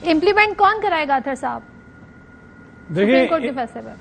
Implement کون کرائے گا اطہر صاحب سپریم کورٹ کے فیصلے پر؟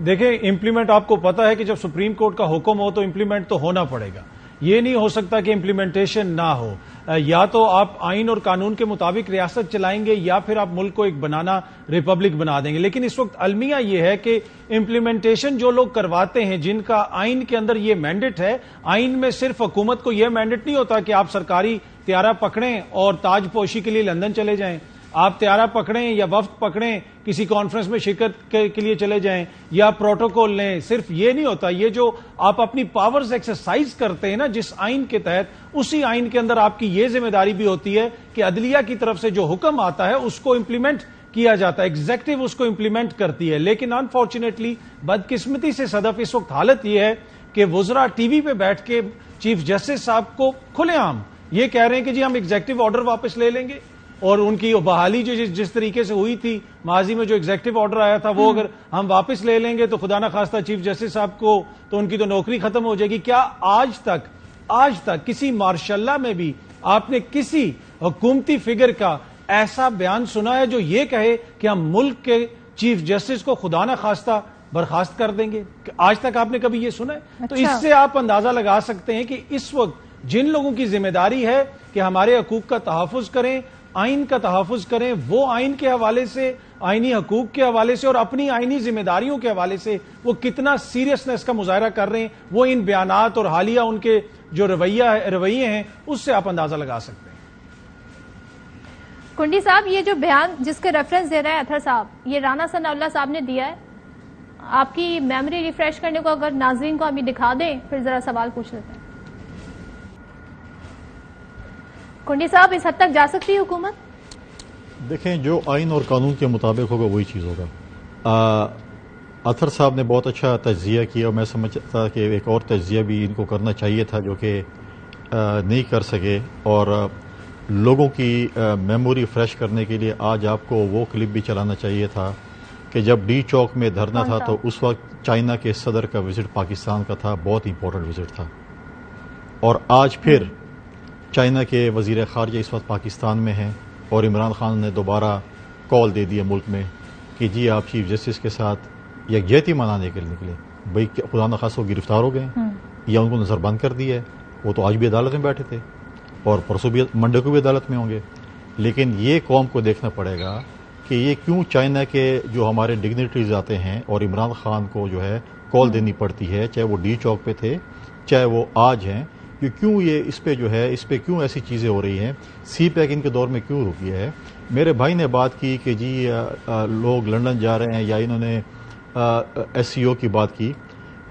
دیکھیں امپلیمنٹ آپ کو پتا ہے کہ جب سپریم کورٹ کا حکم ہو تو امپلیمنٹ تو ہونا پڑے گا. یہ نہیں ہو سکتا کہ امپلیمنٹیشن نہ ہو. یا تو آپ آئین اور قانون کے مطابق ریاست چلائیں گے یا پھر آپ ملک کو ایک بنانا ریپبلک بنا دیں گے. لیکن اس وقت المیہ یہ ہے کہ امپلیمنٹیشن جو لوگ کرواتے ہیں جن کا آئین کے اندر یہ مینڈیٹ ہے، آئین میں صرف حکومت کو یہ مینڈیٹ نہیں ہوتا کہ آپ سرکاری طیارہ پکڑیں اور تاج پوشی کے لیے لندن چلے جائیں، آپ طیارہ پکڑیں یا وفد پکڑیں کسی کانفرنس میں شرکت کے لیے چلے جائیں یا پروٹوکول لیں. صرف یہ نہیں ہوتا، یہ جو آپ اپنی پاورز ایکسرسائز کرتے ہیں نا جس آئین کے تحت، اسی آئین کے اندر آپ کی یہ ذمہ داری بھی ہوتی ہے کہ عدلیہ کی طرف سے جو حکم آتا ہے اس کو امپلیمنٹ کیا جاتا ہے، ایگزیکٹو اس کو امپلیمنٹ کرتی ہے. لیکن انفارچونیٹلی بدقسمتی سے صدف اس وقت حالت یہ ہے کہ وزراء ٹی وی پہ بیٹھ کے چیف جسٹس صاحب کو کھلے عام یہ کہہ رہے ہیں کہ جی ہم ایگزیکٹو آرڈر واپس لے لیں گے، اور ان کی بحالی جو جس طریقے سے ہوئی تھی ماضی میں جو ایگزیکٹو آرڈر آیا تھا وہ اگر ہم واپس لے لیں گے تو خدا نہ خواستہ چیف جسٹس صاحب کو تو ان کی تو نوکری ختم ہو جائے گی. کیا آج تک کسی مارشاء اللہ میں بھی آپ نے کسی حکومتی فگر کا ایسا بیان سنا ہے جو یہ کہے کہ ہم ملک کے چیف جسٹس کو خدا نہ خواستہ برخاست کر دیں گے؟ آج تک آپ نے کبھی یہ سنا ہے؟ تو اس سے آپ اندازہ لگا سکتے ہیں کہ اس وقت جن لوگوں کی ذمہ داری ہے کہ ہمارے حقوق کا تحفظ کریں، آئین کا تحفظ کریں، وہ آئین کے حوالے سے، آئینی حقوق کے حوالے سے اور اپنی آئینی ذمہ داریوں کے حوالے سے وہ کتنا سیریسنس کا مظاہرہ کر رہے ہیں، وہ ان بیانات اور حالیہ ان کے جو رویے ہیں اس سے آپ اندازہ لگا سکتے ہیں. کنڈی صاحب، یہ جو بیان جس کے ریفرنس دے رہے ہیں اطہر صاحب، یہ رانا ثناء اللہ صاحب نے دیا ہے. آپ کی میموری ریفریش کرنے کو اگر ناظرین کو ابھی دکھا دیں پھر ذرا سوال پوچھ لیتے ہیں. کنڈی صاحب، اس حد تک جا سکتی ہے حکومت؟ دیکھیں، جو آئین اور قانون کے مطابق ہوگا وہی چیز ہوگا. اطہر صاحب نے بہت اچھا تجزیہ کیا اور میں سمجھتا کہ ایک اور تجزیہ بھی ان کو کرنا چاہیے تھا جو کہ نہیں کر سکے. اور لوگوں کی میموری فریش کرنے کے لیے آج آپ کو وہ کلپ بھی چلانا چاہیے تھا کہ جب ڈی چوک میں دھرنا تھا تو اس وقت چائنا کے صدر کا وزٹ پاکستان کا تھا، بہت امپورٹنٹ وزٹ تھا. اور آج پھر چائنا کے وزیر خارجہ اس وقت پاکستان میں ہیں اور عمران خان نے دوبارہ کال دے دیا ملک میں کہ جی آپ چیف جسٹس کے ساتھ یکجہتی منانے کے لیے نکلے. بھائی خدا نخواستہ وہ گرفتار ہو گئے یا ان کو نظر بند کر دیا ہے. وہ تو آج بھی عدالت میں بیٹھے تھے اور پرسوں بھی منڈے کو بھی عدالت میں ہوں گے. لیکن یہ قوم کو دیکھنا پڑے گا کہ یہ کیوں چائنا کے جو ہمارے ڈگنیٹریز آتے ہیں اور عمران خان کو جو ہے کال دینی پڑتی ہے، چاہے وہ ڈی چوک پہ تھے چاہے وہ آج ہیں، کہ کیوں یہ اس پہ جو ہے اس پہ کیوں ایسی چیزیں ہو رہی ہیں. سی پیک ان کے دور میں کیوں رکی ہے؟ میرے بھائی نے بات کی کہ جی لوگ لندن جا رہے ہیں یا انہوں نے ایس سی او کی بات کی.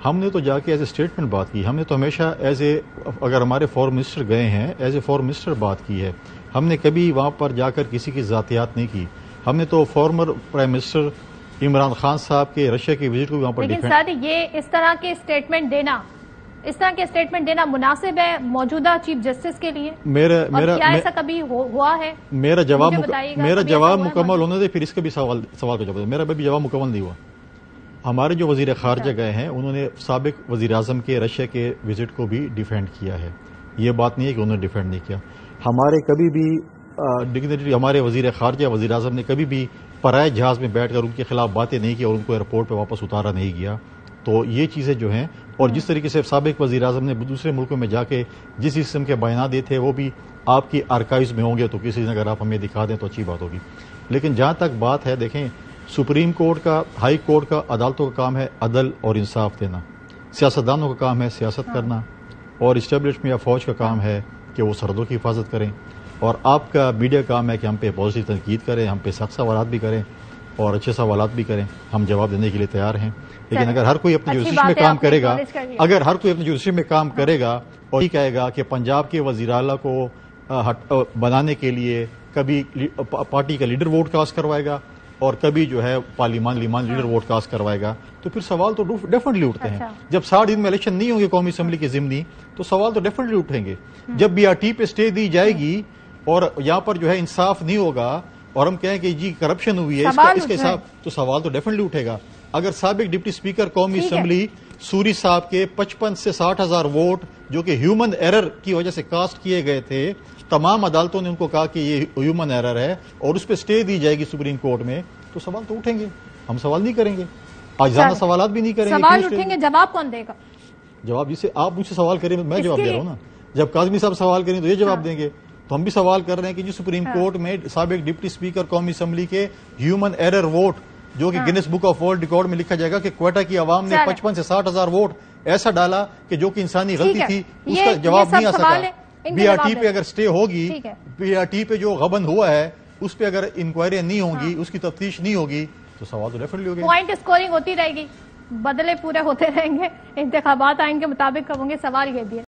ہم نے تو جا کے ایز اے اسٹیٹمنٹ بات کی. ہم نے تو ہمیشہ اگر ہمارے فورن منسٹر گئے ہیں ایز اے فورن منسٹر بات کی ہے. ہم نے کبھی وہاں پر جا کر کسی کی ذاتیات نہیں کی. ہم نے تو former prime minister Imran Khan صاحب کے رشیا کی وزٹ کو وہاں پر لیکن سر یہ اس طرح کے اسٹیٹمنٹ دینا مناسب ہے موجودہ چیف جسٹس کے لیے؟ کیا ایسا کبھی ہوا ہے؟ میرا جواب مکمل ہونے دے، پھر اس کا بھی سوال کا جواب. میرا بھی جواب مکمل نہیں ہوا. ہمارے جو وزیر خارجہ گئے ہیں انہوں نے سابق وزیر اعظم کے رشیا کے وزٹ کو بھی ڈیفینڈ کیا ہے. یہ بات نہیں ہے کہ انہوں نے ڈیفینڈ نہیں کیا. ہمارے کبھی بھی ڈگنیٹری ہمارے وزیر خارجہ وزیر اعظم نے کبھی بھی پرائے جہاز میں بیٹھ کر ان کے خلاف باتیں نہیں کی اور ان کو ایئرپورٹ پہ واپس اتارا نہیں گیا. تو یہ چیزیں جو ہیں، اور جس طریقے سے سابق وزیر اعظم نے دوسرے ملکوں میں جا کے جس قسم کے بیانات دیے تھے وہ بھی آپ کی آرکائیوز میں ہوں گے، تو کسی نے اگر آپ ہمیں دکھا دیں تو اچھی بات ہوگی. لیکن جہاں تک بات ہے، دیکھیں سپریم کورٹ کا، ہائی کورٹ کا، عدالتوں کا کام ہے عدل اور انصاف دینا. سیاستدانوں کا کام ہے سیاست کرنا، اور اسٹیبلشمنٹ یا فوج کا کام ہے کہ وہ سرحدوں کی حفاظت کریں. اور آپ کا میڈیا کام ہے کہ ہم پہ پازیٹیو تنقید کریں، ہم پہ سخت سوالات بھی کریں اور اچھے سوالات بھی کریں. ہم جواب دینے کے لیے تیار ہیں. لیکن اگر ہر کوئی اپنے جوڈیشن میں کام کرے گا، اور یہ کہے گا کہ پنجاب کے وزیر اعلیٰ کو بنانے کے لیے کبھی پارٹی کا لیڈر ووٹ کاسٹ کروائے گا اور کبھی جو ہے پارلیمان لیڈر ووٹ کاسٹ کروائے گا، تو پھر سوال تو ڈیفینیٹلی اٹھتے ہیں. جب 60 دن میں الیکشن نہیں ہوں گے قومی اسمبلی کے ضمنی، تو سوال تو ڈیفینیٹلی اٹھیں گے. جب بی آر ٹی پہ اسٹے دی جائے گی اور یہاں پر جو ہے انصاف نہیں ہوگا اور ہم کہیں کہ جی کرپشن ہوئی ہے اس کے حساب، تو سوال تو ڈیفینیٹلی اٹھے گا. اگر سابق ڈپٹی اسپیکر قومی اسمبلی سوری صاحب کے 55 سے 60 ہزار ووٹ جو کہ ہیومن ایرر کی وجہ سے کاسٹ کیے گئے تھے، تمام عدالتوں نے ان کو کہا کہ یہ ہیومن ایرر ہے اور اس پہ سٹے دی جائے گی سپریم کورٹ میں، تو سوال تو اٹھیں گے، ہم سوال نہیں کریں گے، آجزانہ سوالات بھی نہیں کریں گے. سوال اٹھیں گے، جواب کون دے گا؟ جواب جسے آپ مجھ سے سوال کریں میں جواب دے رہا ہوں نا. جب کاظمی صاحب سوال کریں تو یہ جواب دیں گے. تو ہم بھی سوال کر رہے ہیں کہ جی سپریم کورٹ میں سابق ڈپٹی اسپیکر قومی اسمبلی کے ہیومن ایرر ووٹ جو کہ grains book of world record میں لکھا جائے گا کہ کوئٹہ کی عوام نے 55 سے 60 ہزار ووٹ ایسا ڈالا کہ جو کہ انسانی غلطی تھی، اس کا جواب نہیں آ سکا. بی آر ٹی پہ اگر سٹے ہوگی، بی آر ٹی پہ جو غبن ہوا ہے اس پہ اگر انکوائری نہیں ہوگی، اس کی تفتیش نہیں ہوگی تو سوال تو ڈیفینیٹلی ہوگا. پوائنٹ اسکورنگ ہوتی رہے گی، بدلے پورے ہوتے رہیں گے، انتخابات آئین کے مطابق ہوں گے. سوال یہ بھی ہے